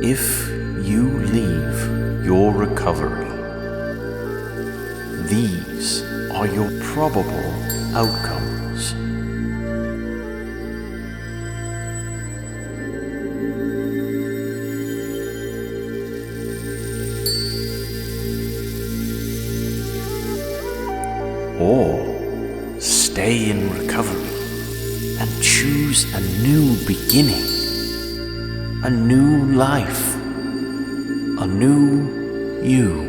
If you leave your recovery, these are your probable outcomes. Or stay in recovery and choose a new beginning, a new life, a new you.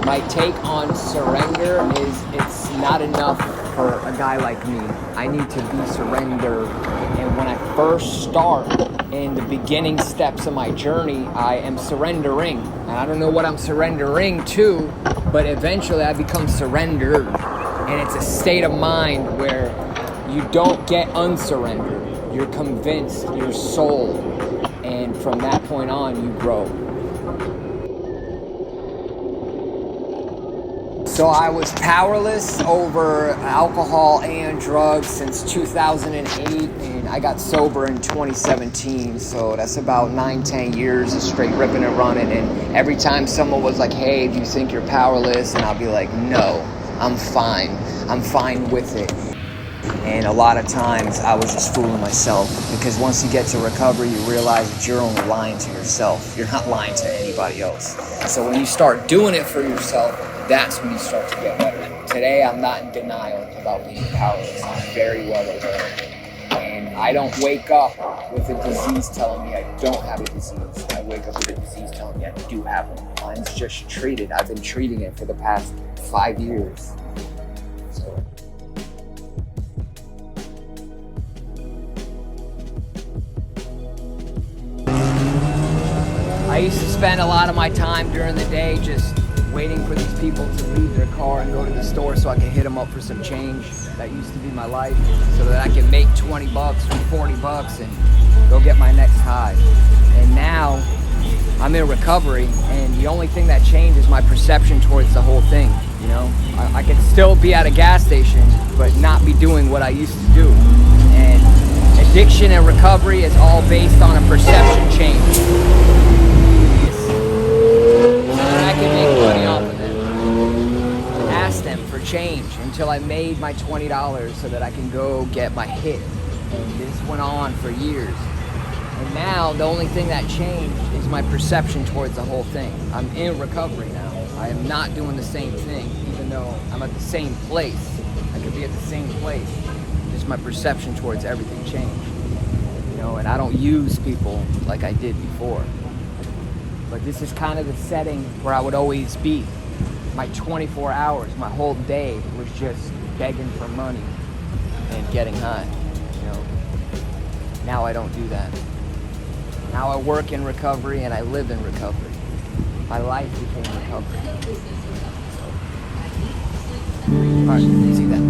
My take on surrender is it's not enough for a guy like me. I need to be surrendered. And when I first start in the beginning steps of my journey, I am surrendering. And I don't know what I'm surrendering to, but eventually I become surrendered. And it's a state of mind where you don't get unsurrendered. You're convinced, you're sold. And from that point on, you grow. So I was powerless over alcohol and drugs since 2008, and I got sober in 2017. So that's about 9-10 years of straight ripping and running. And every time someone was like, hey, do you think you're powerless? And I'll be like, no, I'm fine. I'm fine with it. And a lot of times I was just fooling myself, because once you get to recovery, you realize that you're only lying to yourself. You're not lying to anybody else. So when you start doing it for yourself, that's when you start to get better. Today, I'm not in denial about being powerless. I'm very well aware. And I don't wake up with a disease telling me I don't have a disease. I wake up with a disease telling me I do have one. Mine's just treated. I've been treating it for the past 5 years. So. I used to spend a lot of my time during the day just waiting for these people to leave their car and go to the store so I can hit them up for some change. That used to be my life, so that I can make 20 bucks or 40 bucks and go get my next high. And now I'm in recovery, and the only thing that changed is my perception towards the whole thing. You know, I could still be at a gas station, but not be doing what I used to do. And addiction and recovery is all based on a perception change. I can make money off of them. Ask them for change until I made my $20 so that I can go get my hit. And this went on for years. And now the only thing that changed is my perception towards the whole thing. I'm in recovery now. I am not doing the same thing, even though I'm at the same place. I could be at the same place. Just my perception towards everything changed. You know, and I don't use people like I did before. But this is kind of the setting where I would always be. My 24 hours, my whole day was just begging for money and getting high, you know. Now I don't do that. Now I work in recovery and I live in recovery. My life became recovery. All right, see that.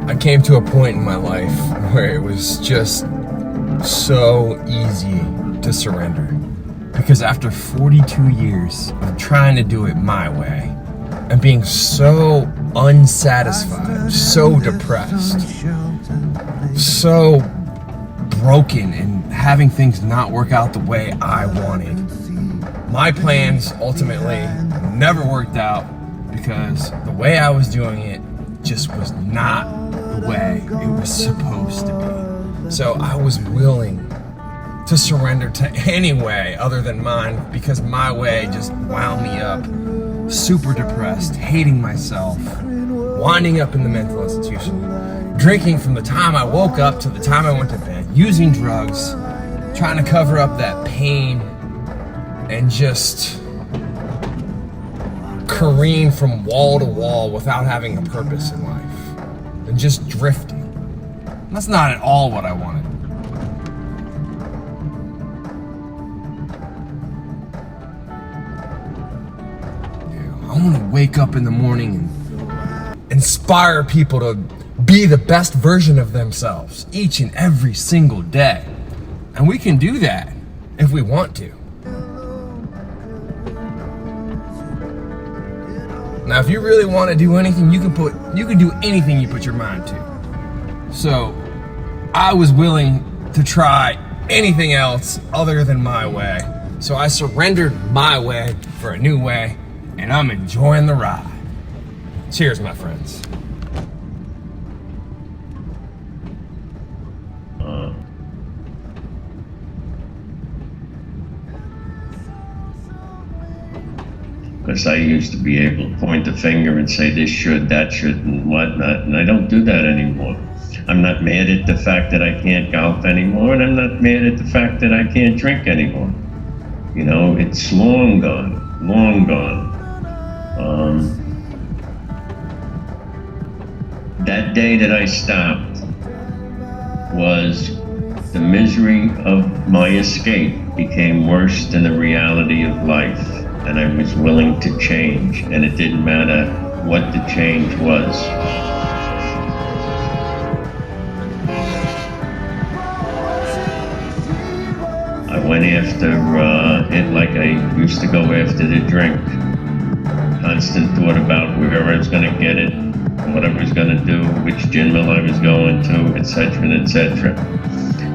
I came to a point in my life where it was just so easy to surrender. Because after 42 years of trying to do it my way and being so unsatisfied, so depressed, so broken and having things not work out the way I wanted, my plans ultimately never worked out because the way I was doing it just was not the way it was supposed to be. So I was willing to surrender to any way other than mine because my way just wound me up, super depressed, hating myself, winding up in the mental institution, drinking from the time I woke up to the time I went to bed, using drugs, trying to cover up that pain, and just careen from wall to wall without having a purpose in life, and just drifting. That's not at all what I wanted. I want to wake up in the morning and inspire people to be the best version of themselves each and every single day. And we can do that if we want to. Now, if you really want to do anything, you can do anything you put your mind to. So, I was willing to try anything else other than my way. So I surrendered my way for a new way, and I'm enjoying the ride. Cheers, my friends. Because I used to be able to point the finger and say this should, that should, and whatnot, and I don't do that anymore. I'm not mad at the fact that I can't golf anymore, and I'm not mad at the fact that I can't drink anymore. You know, it's long gone, long gone. That day that I stopped was the misery of my escape became worse than the reality of life. And I was willing to change, and it didn't matter what the change was. I went after it like I used to go after the drink. Constant thought about where I was going to get it, what I was going to do, which gin mill I was going to, etc., etc.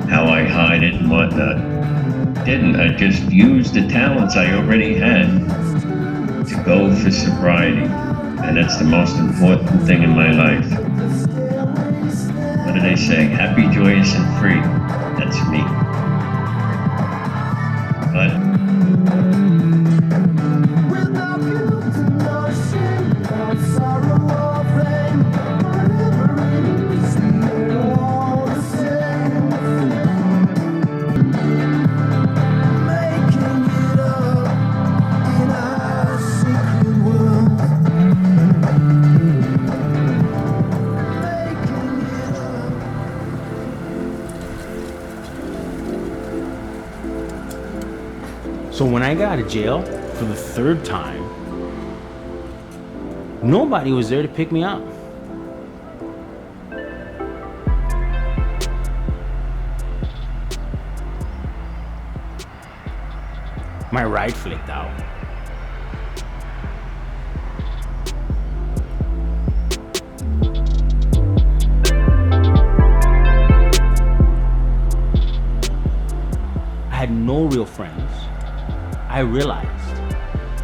How I hide it and whatnot. I just used the talents I already had to go for sobriety, and that's the most important thing in my life. What do they say? Happy, joyous, and free. That's me. So when I got out of jail for the third time, nobody was there to pick me up. My ride flicked out. I had no real friends. I realized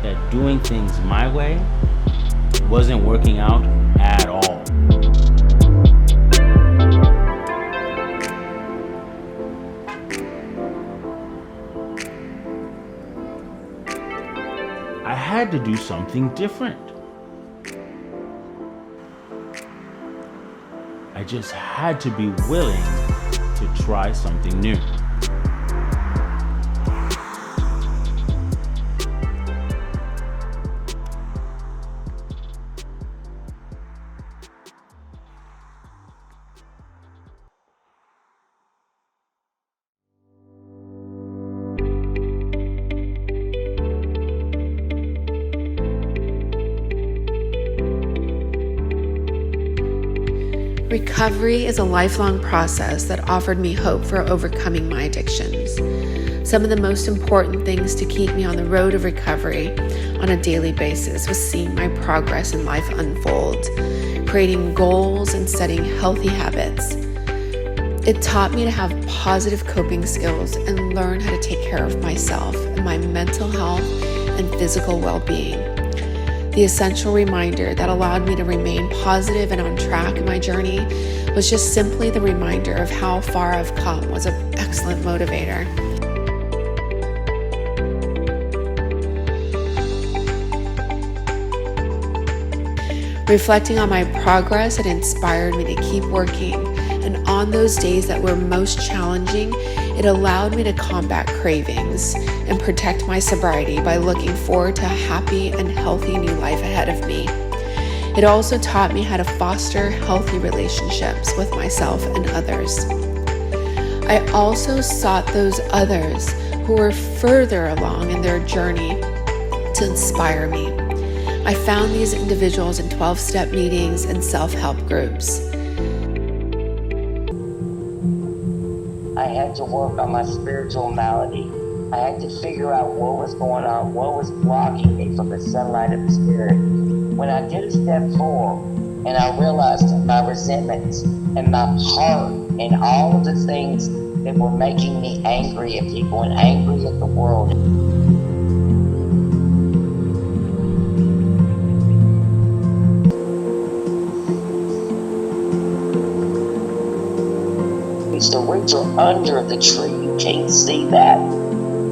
that doing things my way wasn't working out at all. I had to do something different. I just had to be willing to try something new. Recovery is a lifelong process that offered me hope for overcoming my addictions. Some of the most important things to keep me on the road of recovery on a daily basis was seeing my progress in life unfold, creating goals and setting healthy habits. It taught me to have positive coping skills and learn how to take care of myself and my mental health and physical well-being. The essential reminder that allowed me to remain positive and on track in my journey was just simply the reminder of how far I've come was an excellent motivator. Reflecting on my progress, it inspired me to keep working, and on those days that were most challenging, it allowed me to combat cravings and protect my sobriety by looking forward to a happy and healthy new life ahead of me. It also taught me how to foster healthy relationships with myself and others. I also sought those others who were further along in their journey to inspire me. I found these individuals in 12-step meetings and self-help groups. I had to work on my spiritual malady. I had to figure out what was going on, what was blocking me from the sunlight of the Spirit. When I did a step 4, and I realized my resentments and my heart and all of the things that were making me angry at people and angry at the world. The roots are under the tree. You can't see that.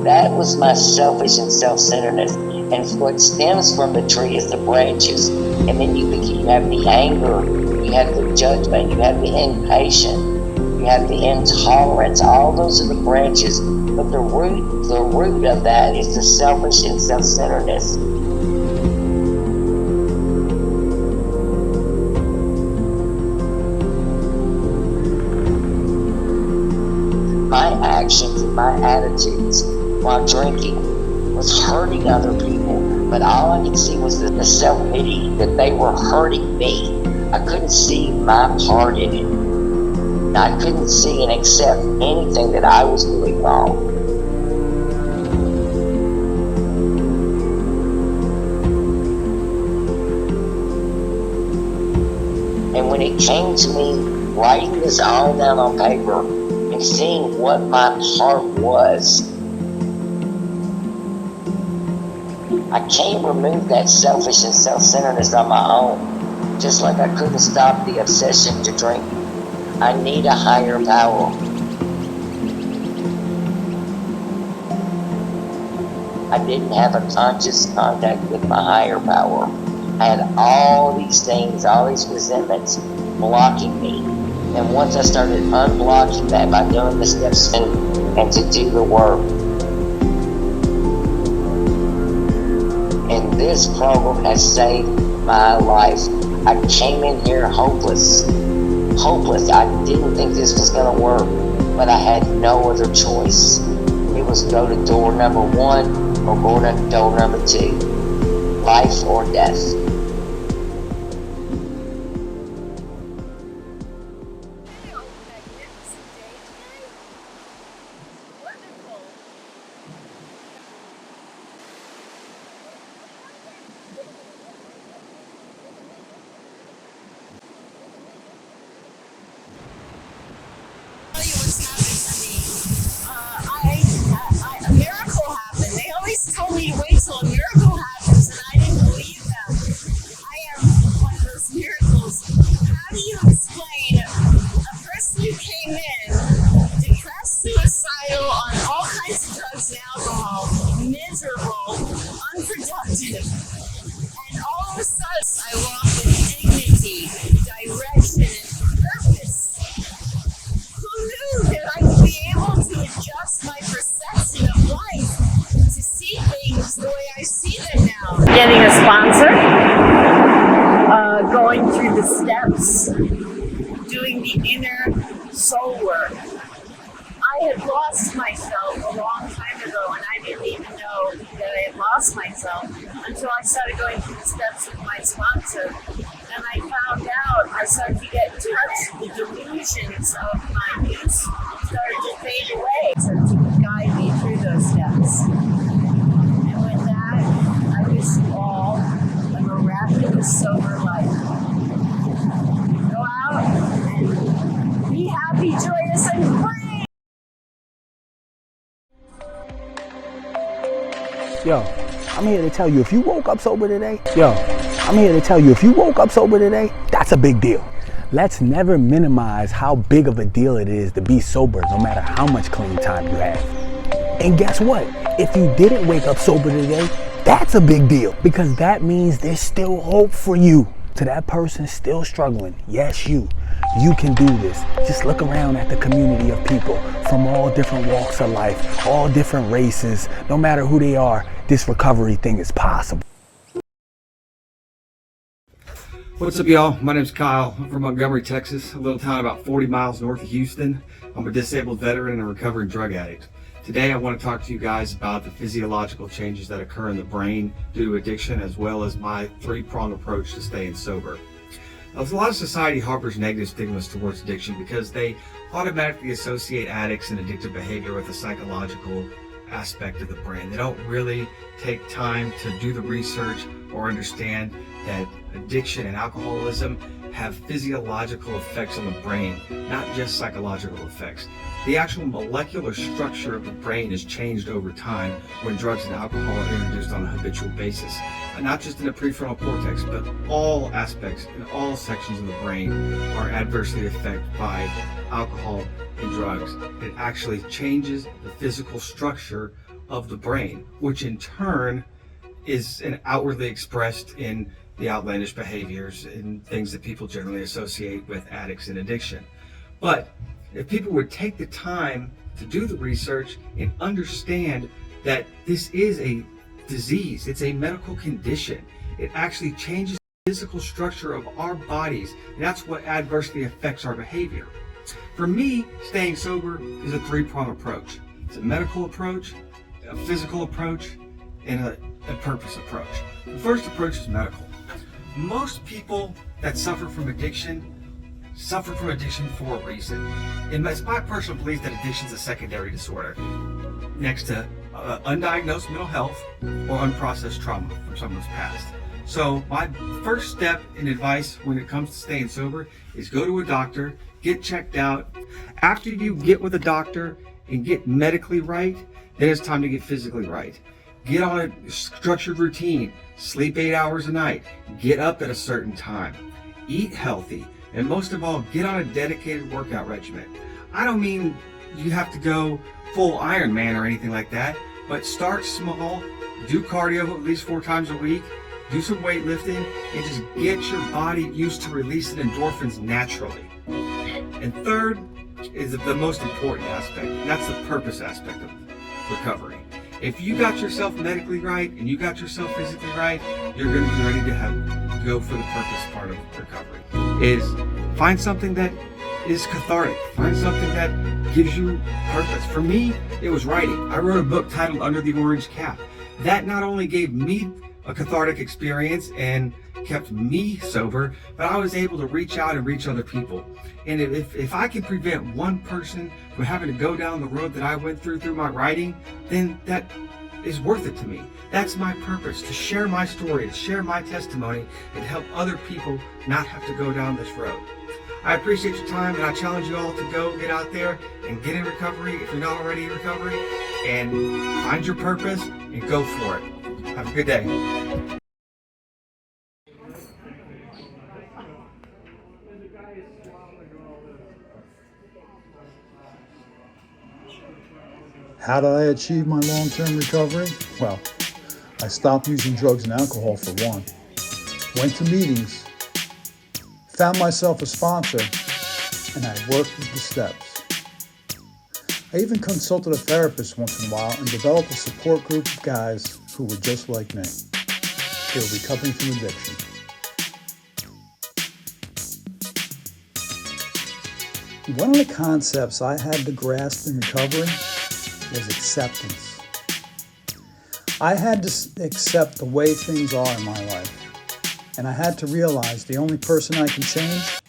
That was my selfish and self-centeredness. And what stems from the tree is the branches. And then you have the anger, you have the judgment, you have the impatience, you have the intolerance. All those are the branches. But the root of that is the selfish and self-centeredness. My actions and my attitudes while drinking was hurting other people, but all I could see was the self-pity that they were hurting me. I couldn't see my part in it. I couldn't see and accept anything that I was doing wrong. And when it came to me writing this all down on paper, and seeing what my part was, I can't remove that selfish and self-centeredness on my own. Just like I couldn't stop the obsession to drink. I need a higher power. I didn't have a conscious contact with my higher power. I had all these things, all these resentments blocking me. And once I started unblocking that by doing the steps and to do the work. And this program has saved my life. I came in here hopeless. I didn't think this was going to work, but I had no other choice. It was go to door number 1 or go to door number 2. Life or death. A miracle happened. They always told me to wait till a miracle happens, and I didn't believe them. I am one of those miracles. How do you explain a person who came in depressed, suicidal, on all kinds of drugs and alcohol, miserable, unproductive, and all of a sudden I walk with dignity, direction, and purpose? Who knew that I would be able to adjust my perception of life to see things the way I see them now? Getting a sponsor, going through the steps, doing the inner soul work. I had lost myself a long time ago, and I didn't even know that I had lost myself until I started going through the steps with my sponsor. And I found out, I started to get in touch, the delusions of my use started to fade away, started to guide me through those steps. And with that, I wish you all a miraculous sober life. Go out and be happy, joyous, and free! Yo, I'm here to tell you, if you woke up sober today, that's a big deal. Let's never minimize how big of a deal it is to be sober, no matter how much clean time you have. And guess what? If you didn't wake up sober today, that's a big deal, because that means there's still hope for you. To that person still struggling, yes, you can do this. Just look around at the community of people from all different walks of life, all different races. No matter who they are, this recovery thing is possible. What's up, y'all? My name's Kyle. I'm from Montgomery, Texas, a little town about 40 miles north of Houston. I'm a disabled veteran and a recovering drug addict. Today I want to talk to you guys about the physiological changes that occur in the brain due to addiction, as well as my three-prong approach to staying sober. Now, a lot of society harbors negative stigmas towards addiction because they automatically associate addicts and addictive behavior with a psychological aspect of the brain. They don't really take time to do the research or understand that addiction and alcoholism have physiological effects on the brain, not just psychological effects. The actual molecular structure of the brain is changed over time when drugs and alcohol are introduced on a habitual basis. Not just in the prefrontal cortex, but all aspects and all sections of the brain are adversely affected by alcohol and drugs. It actually changes the physical structure of the brain, which in turn is outwardly expressed in the outlandish behaviors and things that people generally associate with addicts and addiction. But if people would take the time to do the research and understand that this is a disease, it's a medical condition, it actually changes the physical structure of our bodies, and that's what adversely affects our behavior. For me, staying sober is a three-prong approach. It's a medical approach, a physical approach, and a purpose approach. The first approach is medical. Most people that suffer from addiction for a reason. And it's my personal belief that addiction is a secondary disorder next to undiagnosed mental health or unprocessed trauma from someone's past. So my first step in advice when it comes to staying sober is go to a doctor, get checked out. After you get with a doctor and get medically right, then it's time to get physically right. Get on a structured routine, sleep 8 hours a night, get up at a certain time, eat healthy, and most of all, get on a dedicated workout regimen. I don't mean you have to go full Ironman or anything like that, but start small, do cardio at least 4 times a week, do some weightlifting, and just get your body used to releasing endorphins naturally. And third is the most important aspect, and that's the purpose aspect of recovery. If you got yourself medically right and you got yourself physically right, you're going to be ready to go for the purpose part of recovery. Is find something that is cathartic. Find something that gives you purpose. For me, it was writing. I wrote a book titled Under the Orange Cap. That not only gave me a cathartic experience and kept me sober, but I was able to reach out and reach other people. And if I can prevent one person from having to go down the road that I went through my writing, then that is worth it to me. That's my purpose, to share my story, to share my testimony, and help other people not have to go down this road. I appreciate your time, and I challenge you all to go get out there and get in recovery if you're not already in recovery, and find your purpose and go for it. Have a good day. How did I achieve my long-term recovery? Well, I stopped using drugs and alcohol for one. Went to meetings, found myself a sponsor, and I worked with the steps. I even consulted a therapist once in a while and developed a support group of guys who were just like me. They were recovering from addiction. One of the concepts I had to grasp in recovery was acceptance. I had to accept the way things are in my life. And I had to realize the only person I can change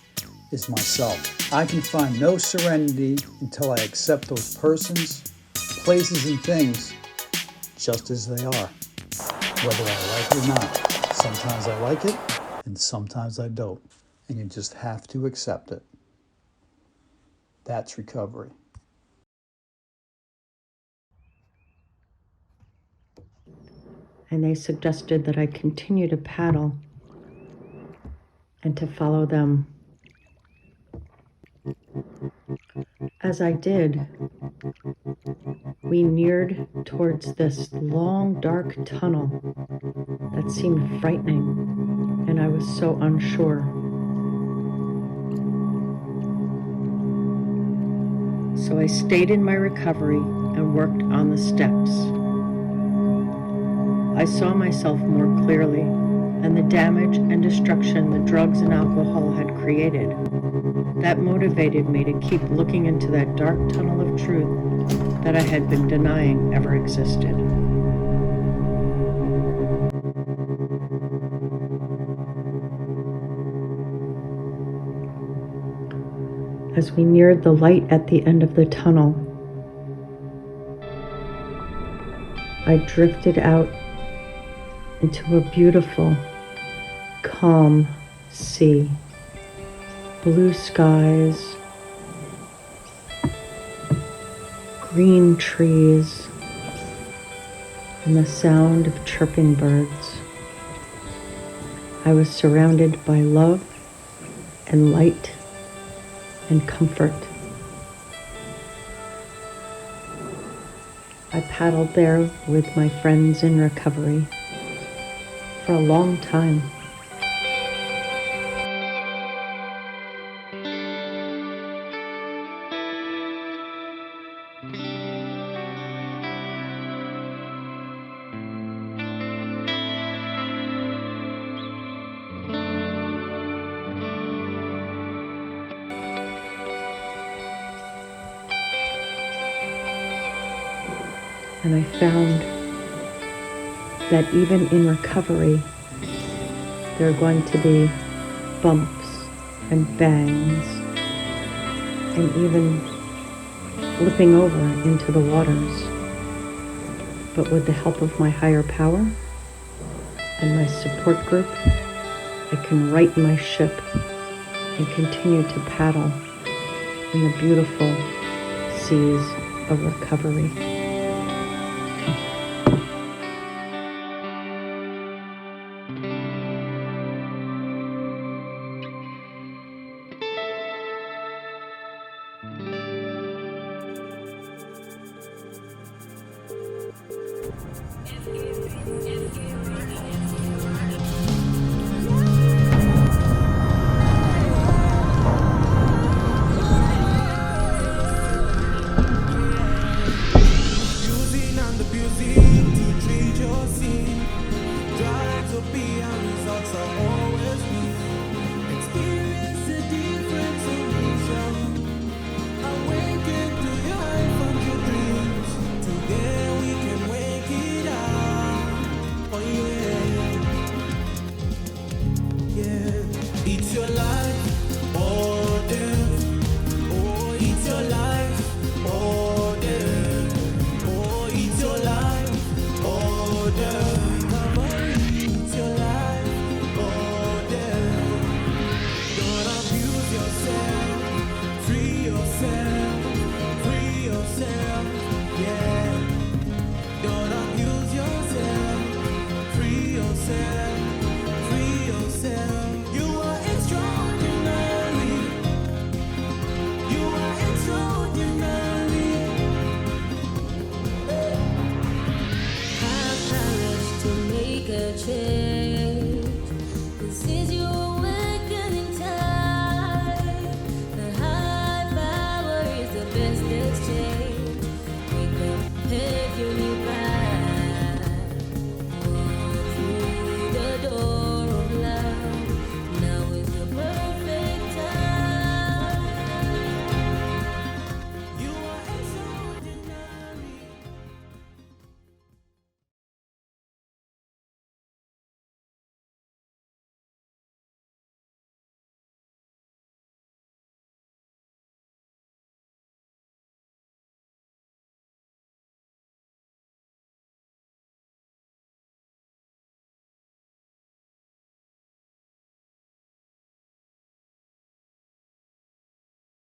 is myself. I can find no serenity until I accept those persons, places, and things just as they are, whether I like it or not. Sometimes I like it, and sometimes I don't. And you just have to accept it. That's recovery. And they suggested that I continue to paddle and to follow them. As I did, we neared towards this long, dark tunnel that seemed frightening, and I was so unsure. So I stayed in my recovery and worked on the steps. I saw myself more clearly and the damage and destruction the drugs and alcohol had created. That motivated me to keep looking into that dark tunnel of truth that I had been denying ever existed. As we neared the light at the end of the tunnel, I drifted out into a beautiful, calm sea. Blue skies, green trees, and the sound of chirping birds. I was surrounded by love and light and comfort. I paddled there with my friends in recovery for a long time. And I found that even in recovery, there are going to be bumps and bangs and even flipping over into the waters. But with the help of my higher power and my support group, I can right my ship and continue to paddle in the beautiful seas of recovery.